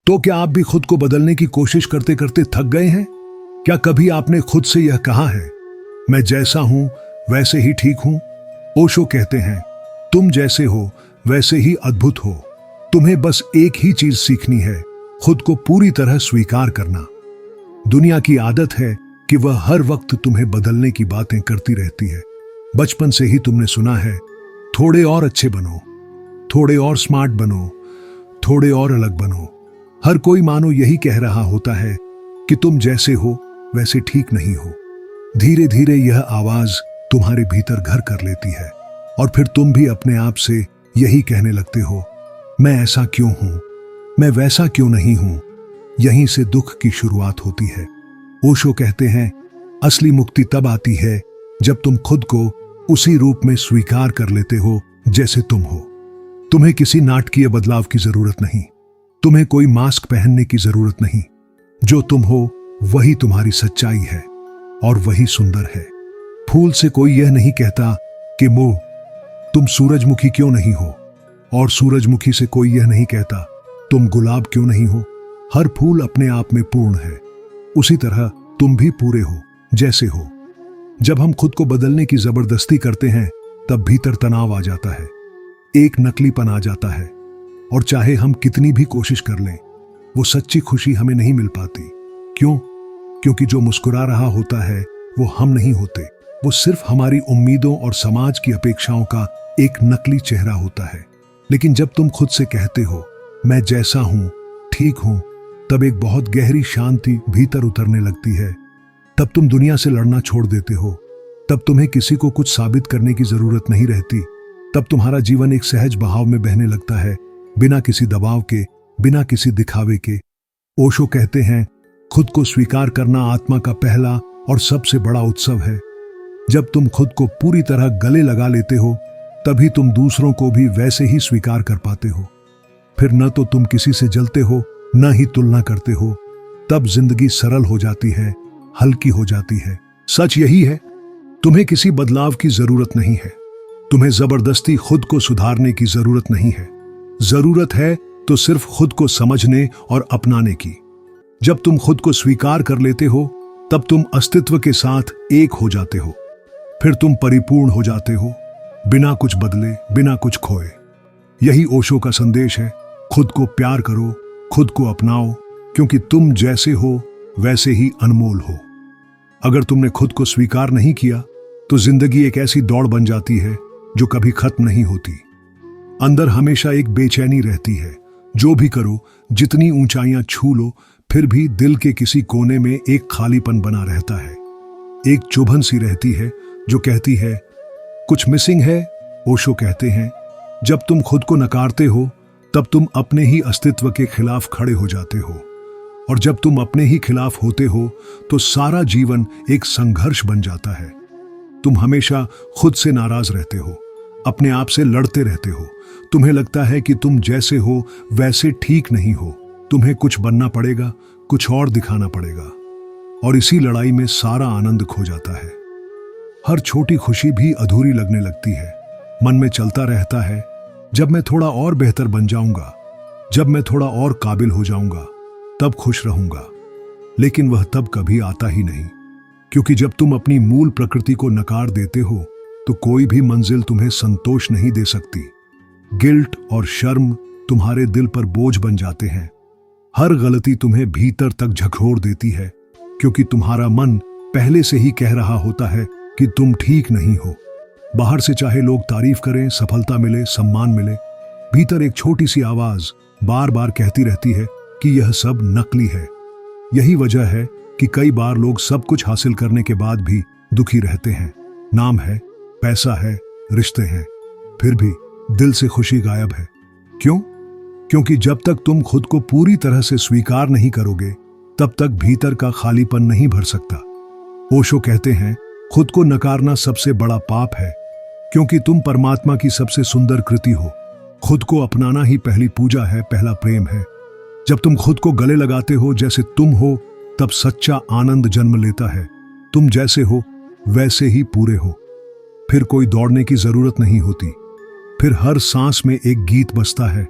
तो क्या आप भी खुद को बदलने की कोशिश करते करते थक गए हैं? क्या कभी आपने खुद से यह कहा है, मैं जैसा हूं वैसे ही ठीक हूं? ओशो कहते हैं, तुम जैसे हो वैसे ही अद्भुत हो। तुम्हें बस एक ही चीज सीखनी है, खुद को पूरी तरह स्वीकार करना। दुनिया की आदत है कि वह हर वक्त तुम्हें बदलने की बातें करती रहती है। बचपन से ही तुमने सुना है, थोड़े और अच्छे बनो, थोड़े और स्मार्ट बनो, थोड़े और अलग बनो। हर कोई मानो यही कह रहा होता है कि तुम जैसे हो वैसे ठीक नहीं हो। धीरे धीरे यह आवाज तुम्हारे भीतर घर कर लेती है और फिर तुम भी अपने आप से यही कहने लगते हो, मैं ऐसा क्यों हूं, मैं वैसा क्यों नहीं हूं। यहीं से दुख की शुरुआत होती है। ओशो कहते हैं, असली मुक्ति तब आती है जब तुम खुद को उसी रूप में स्वीकार कर लेते हो जैसे तुम हो। तुम्हें किसी नाटकीय बदलाव की जरूरत नहीं, तुम्हें कोई मास्क पहनने की जरूरत नहीं। जो तुम हो वही तुम्हारी सच्चाई है और वही सुंदर है। फूल से कोई यह नहीं कहता कि मोह तुम सूरजमुखी क्यों नहीं हो, और सूरजमुखी से कोई यह नहीं कहता तुम गुलाब क्यों नहीं हो। हर फूल अपने आप में पूर्ण है। उसी तरह तुम भी पूरे हो जैसे हो। जब हम खुद को बदलने की जबरदस्ती करते हैं तब भीतर तनाव आ जाता है, एक नकलीपन आ जाता है, और चाहे हम कितनी भी कोशिश कर लें वो सच्ची खुशी हमें नहीं मिल पाती। क्यों? क्योंकि जो मुस्कुरा रहा होता है वो हम नहीं होते, वो सिर्फ हमारी उम्मीदों और समाज की अपेक्षाओं का एक नकली चेहरा होता है। लेकिन जब तुम खुद से कहते हो, मैं जैसा हूं ठीक हूं, तब एक बहुत गहरी शांति भीतर उतरने लगती है। तब तुम दुनिया से लड़ना छोड़ देते हो। तब तुम्हें किसी को कुछ साबित करने की जरूरत नहीं रहती। तब तुम्हारा जीवन एक सहज बहाव में बहने लगता है, बिना किसी दबाव के, बिना किसी दिखावे के। ओशो कहते हैं, खुद को स्वीकार करना आत्मा का पहला और सबसे बड़ा उत्सव है। जब तुम खुद को पूरी तरह गले लगा लेते हो तभी तुम दूसरों को भी वैसे ही स्वीकार कर पाते हो। फिर न तो तुम किसी से जलते हो, न ही तुलना करते हो। तब जिंदगी सरल हो जाती है, हल्की हो जाती है। सच यही है, तुम्हें किसी बदलाव की जरूरत नहीं है। तुम्हें जबरदस्ती खुद को सुधारने की जरूरत नहीं है। जरूरत है तो सिर्फ खुद को समझने और अपनाने की। जब तुम खुद को स्वीकार कर लेते हो तब तुम अस्तित्व के साथ एक हो जाते हो। फिर तुम परिपूर्ण हो जाते हो, बिना कुछ बदले, बिना कुछ खोए। यही ओशो का संदेश है, खुद को प्यार करो, खुद को अपनाओ, क्योंकि तुम जैसे हो वैसे ही अनमोल हो। अगर तुमने खुद को स्वीकार नहीं किया तो जिंदगी एक ऐसी दौड़ बन जाती है जो कभी खत्म नहीं होती। अंदर हमेशा एक बेचैनी रहती है। जो भी करो, जितनी ऊंचाइयां छू लो, फिर भी दिल के किसी कोने में एक खालीपन बना रहता है। एक चुभन सी रहती है जो कहती है, कुछ मिसिंग है। ओशो कहते हैं, जब तुम खुद को नकारते हो तब तुम अपने ही अस्तित्व के खिलाफ खड़े हो जाते हो, और जब तुम अपने ही खिलाफ होते हो तो सारा जीवन एक संघर्ष बन जाता है। तुम हमेशा खुद से नाराज रहते हो, अपने आप से लड़ते रहते हो। तुम्हें लगता है कि तुम जैसे हो वैसे ठीक नहीं हो। तुम्हें कुछ बनना पड़ेगा, कुछ और दिखाना पड़ेगा, और इसी लड़ाई में सारा आनंद खो जाता है। हर छोटी खुशी भी अधूरी लगने लगती है। मन में चलता रहता है, जब मैं थोड़ा और बेहतर बन जाऊंगा, जब मैं थोड़ा और काबिल हो जाऊंगा, तब खुश रहूंगा। लेकिन वह तब कभी आता ही नहीं, क्योंकि जब तुम अपनी मूल प्रकृति को नकार देते हो तो कोई भी मंजिल तुम्हें संतोष नहीं दे सकती। गिल्ट और शर्म तुम्हारे दिल पर बोझ बन जाते हैं। हर गलती तुम्हें भीतर तक झकझोर देती है, क्योंकि तुम्हारा मन पहले से ही कह रहा होता है कि तुम ठीक नहीं हो। बाहर से चाहे लोग तारीफ करें, सफलता मिले, सम्मान मिले, भीतर एक छोटी सी आवाज बार बार कहती रहती है कि यह सब नकली है। यही वजह है कि कई बार लोग सब कुछ हासिल करने के बाद भी दुखी रहते हैं। नाम है, पैसा है, रिश्ते हैं, फिर भी दिल से खुशी गायब है। क्यों? क्योंकि जब तक तुम खुद को पूरी तरह से स्वीकार नहीं करोगे तब तक भीतर का खालीपन नहीं भर सकता। ओशो कहते हैं, खुद को नकारना सबसे बड़ा पाप है, क्योंकि तुम परमात्मा की सबसे सुंदर कृति हो। खुद को अपनाना ही पहली पूजा है, पहला प्रेम है। जब तुम खुद को गले लगाते हो जैसे तुम हो, तब सच्चा आनंद जन्म लेता है। तुम जैसे हो वैसे ही पूरे हो। फिर कोई दौड़ने की जरूरत नहीं होती। फिर हर सांस में एक गीत बजता है,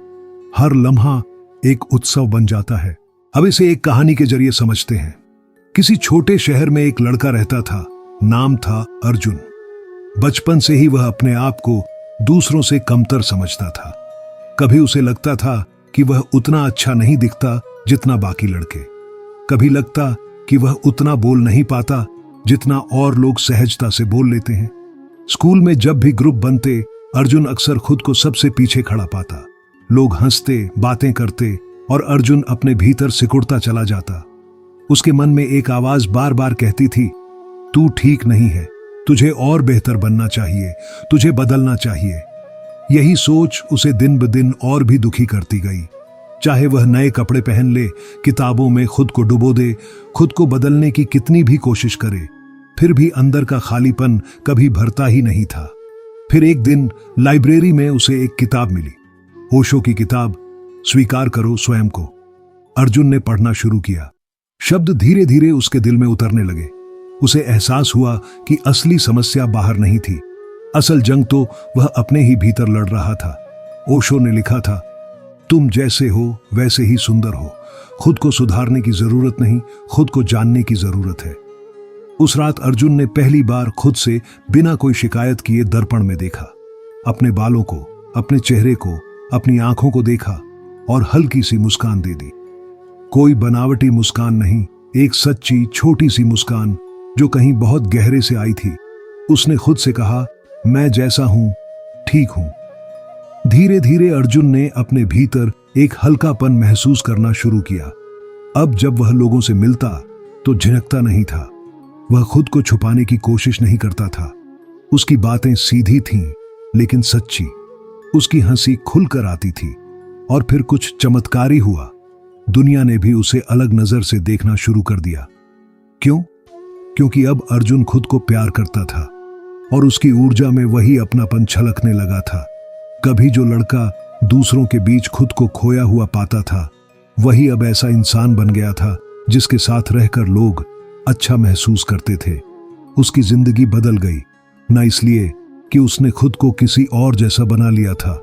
हर लम्हा एक उत्सव बन जाता है। अब इसे एक कहानी के जरिए समझते हैं। किसी छोटे शहर में एक लड़का रहता था, नाम था अर्जुन। बचपन से ही वह अपने आप को दूसरों से कमतर समझता था। कभी उसे लगता था कि वह उतना अच्छा नहीं दिखता जितना बाकी लड़के, कभी लगता कि वह उतना बोल नहीं पाता जितना और लोग सहजता से बोल लेते हैं। स्कूल में जब भी ग्रुप बनते, अर्जुन अक्सर खुद को सबसे पीछे खड़ा पाता। लोग हंसते, बातें करते और अर्जुन अपने भीतर सिकुड़ता चला जाता। उसके मन में एक आवाज बार बार कहती थी, तू ठीक नहीं है, तुझे और बेहतर बनना चाहिए, तुझे बदलना चाहिए। यही सोच उसे दिन ब दिन और भी दुखी करती गई। चाहे वह नए कपड़े पहन ले, किताबों में खुद को डुबो दे, खुद को बदलने की कितनी भी कोशिश करे, फिर भी अंदर का खालीपन कभी भरता ही नहीं था। फिर एक दिन लाइब्रेरी में उसे एक किताब मिली, ओशो की किताब, स्वीकार करो स्वयं को। अर्जुन ने पढ़ना शुरू किया। शब्द धीरे धीरे उसके दिल में उतरने लगे। उसे एहसास हुआ कि असली समस्या बाहर नहीं थी, असल जंग तो वह अपने ही भीतर लड़ रहा था। ओशो ने लिखा था, तुम जैसे हो वैसे ही सुंदर हो, खुद को सुधारने की जरूरत नहीं, खुद को जानने की जरूरत है। उस रात अर्जुन ने पहली बार खुद से बिना कोई शिकायत किए दर्पण में देखा। अपने बालों को, अपने चेहरे को, अपनी आंखों को देखा और हल्की सी मुस्कान दे दी। कोई बनावटी मुस्कान नहीं, एक सच्ची छोटी सी मुस्कान जो कहीं बहुत गहरे से आई थी। उसने खुद से कहा, मैं जैसा हूं ठीक हूं। धीरे धीरे अर्जुन ने अपने भीतर एक हल्कापन महसूस करना शुरू किया। अब जब वह लोगों से मिलता तो झिझकता नहीं था। वह खुद को छुपाने की कोशिश नहीं करता था। उसकी बातें सीधी थीं लेकिन सच्ची। उसकी हंसी खुलकर आती थी। और फिर कुछ चमत्कारी हुआ। दुनिया ने भी उसे अलग नजर से देखना शुरू कर दिया। क्यों? क्योंकि अब अर्जुन खुद को प्यार करता था और उसकी ऊर्जा में वही अपनापन छलकने लगा था। कभी जो लड़का दूसरों के बीच खुद को खोया हुआ पाता था, वही अब ऐसा इंसान बन गया था जिसके साथ रहकर लोग अच्छा महसूस करते थे। उसकी जिंदगी बदल गई, न इसलिए कि उसने खुद को किसी और जैसा बना लिया था,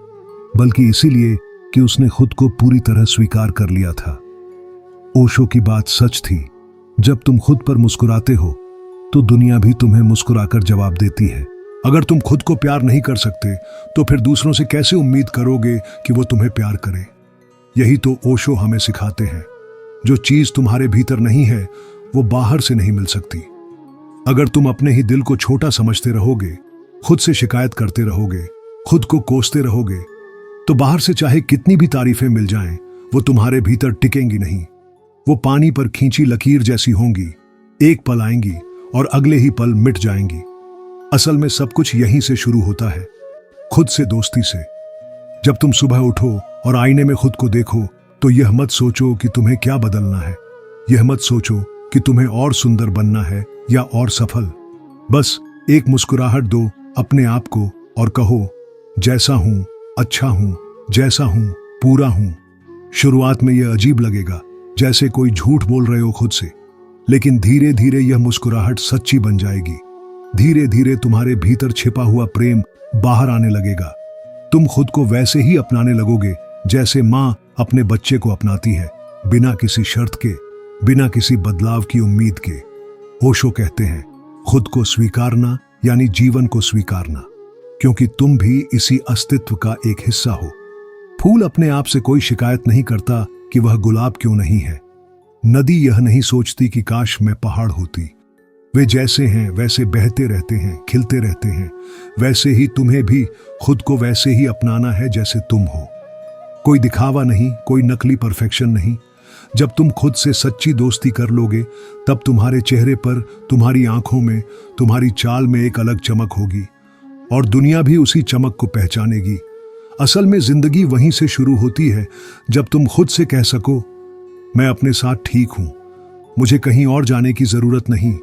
बल्कि इसीलिए कि उसने खुद को पूरी तरह स्वीकार कर लिया था। ओशो की बात सच थी, जब तुम खुद पर मुस्कुराते हो तो दुनिया भी तुम्हें मुस्कुराकर जवाब देती है। अगर तुम खुद को प्यार नहीं कर सकते तो फिर दूसरों से कैसे उम्मीद करोगे कि वो तुम्हें प्यार करें? यही तो ओशो हमें सिखाते हैं। जो चीज तुम्हारे भीतर नहीं है वो बाहर से नहीं मिल सकती। अगर तुम अपने ही दिल को छोटा समझते रहोगे, खुद से शिकायत करते रहोगे, खुद को कोसते रहोगे, तो बाहर से चाहे कितनी भी तारीफें मिल जाएं, वो तुम्हारे भीतर टिकेंगी नहीं। वो पानी पर खींची लकीर जैसी होंगी, एक पल आएंगी और अगले ही पल मिट जाएंगी। असल में सब कुछ यहीं से शुरू होता है, खुद से दोस्ती से। जब तुम सुबह उठो और आईने में खुद को देखो तो यह मत सोचो कि तुम्हें क्या बदलना है, यह मत सोचो कि तुम्हें और सुंदर बनना है या और सफल। बस एक मुस्कुराहट दो अपने आप को और कहो, जैसा हूं अच्छा हूं, जैसा हूं पूरा हूं। शुरुआत में यह अजीब लगेगा, जैसे कोई झूठ बोल रहे हो खुद से, लेकिन धीरे धीरे यह मुस्कुराहट सच्ची बन जाएगी। धीरे धीरे तुम्हारे भीतर छिपा हुआ प्रेम बाहर आने लगेगा। तुम खुद को वैसे ही अपनाने लगोगे जैसे माँ अपने बच्चे को अपनाती है, बिना किसी शर्त के, बिना किसी बदलाव की उम्मीद के। ओशो कहते हैं, खुद को स्वीकारना यानी जीवन को स्वीकारना, क्योंकि तुम भी इसी अस्तित्व का एक हिस्सा हो। फूल अपने आप से कोई शिकायत नहीं करता कि वह गुलाब क्यों नहीं है। नदी यह नहीं सोचती कि काश मैं पहाड़ होती। वे जैसे हैं वैसे बहते रहते हैं, खिलते रहते हैं। वैसे ही तुम्हें भी खुद को वैसे ही अपनाना है जैसे तुम हो। कोई दिखावा नहीं, कोई नकली परफेक्शन नहीं। जब तुम खुद से सच्ची दोस्ती कर लोगे, तब तुम्हारे चेहरे पर, तुम्हारी आंखों में, तुम्हारी चाल में एक अलग चमक होगी और दुनिया भी उसी चमक को पहचानेगी। असल में जिंदगी वहीं से शुरू होती है जब तुम खुद से कह सको, मैं अपने साथ ठीक हूं, मुझे कहीं और जाने की जरूरत नहीं,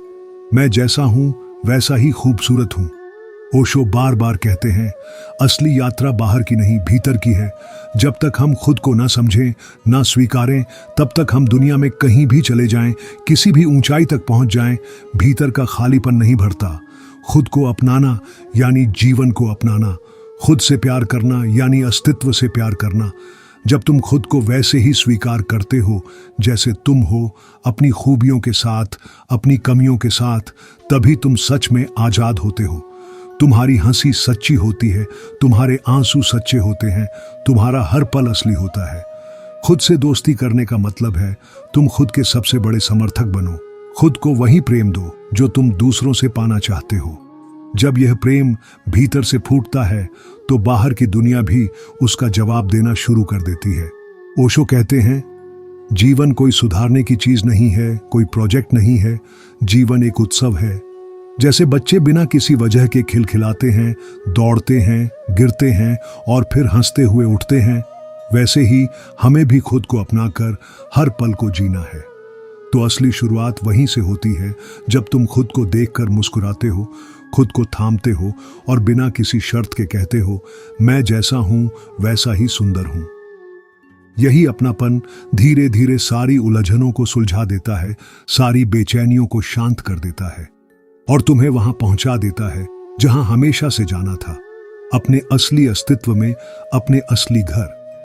मैं जैसा हूं वैसा ही खूबसूरत हूं। ओशो बार बार कहते हैं, असली यात्रा बाहर की नहीं भीतर की है। जब तक हम खुद को ना समझें, ना स्वीकारें, तब तक हम दुनिया में कहीं भी चले जाएं, किसी भी ऊंचाई तक पहुंच जाएं, भीतर का खालीपन नहीं भरता। खुद को अपनाना यानी जीवन को अपनाना, खुद से प्यार करना यानी अस्तित्व से प्यार करना। जब तुम खुद को वैसे ही स्वीकार करते हो जैसे तुम हो, अपनी खूबियों के साथ, अपनी कमियों के साथ, तभी तुम सच में आजाद होते हो। तुम्हारी हंसी सच्ची होती है, तुम्हारे आंसू सच्चे होते हैं, तुम्हारा हर पल असली होता है। खुद से दोस्ती करने का मतलब है तुम खुद के सबसे बड़े समर्थक बनो। खुद को वही प्रेम दो जो तुम दूसरों से पाना चाहते हो। जब यह प्रेम भीतर से फूटता है तो बाहर की दुनिया भी उसका जवाब देना शुरू कर देती है। ओशो कहते हैं, जीवन कोई सुधारने की चीज नहीं है, कोई प्रोजेक्ट नहीं है, जीवन एक उत्सव है। जैसे बच्चे बिना किसी वजह के खिलखिलाते हैं, दौड़ते हैं, गिरते हैं और फिर हंसते हुए उठते हैं, वैसे ही हमें भी खुद को अपनाकर हर पल को जीना है। तो असली शुरुआत वहीं से होती है जब तुम खुद को देखकर मुस्कुराते हो, खुद को थामते हो और बिना किसी शर्त के कहते हो, मैं जैसा हूं वैसा ही सुंदर हूं। यही अपनापन धीरे धीरे सारी उलझनों को सुलझा देता है, सारी बेचैनियों को शांत कर देता है और तुम्हें वहां पहुंचा देता है जहां हमेशा से जाना था, अपने असली अस्तित्व में, अपने असली घर।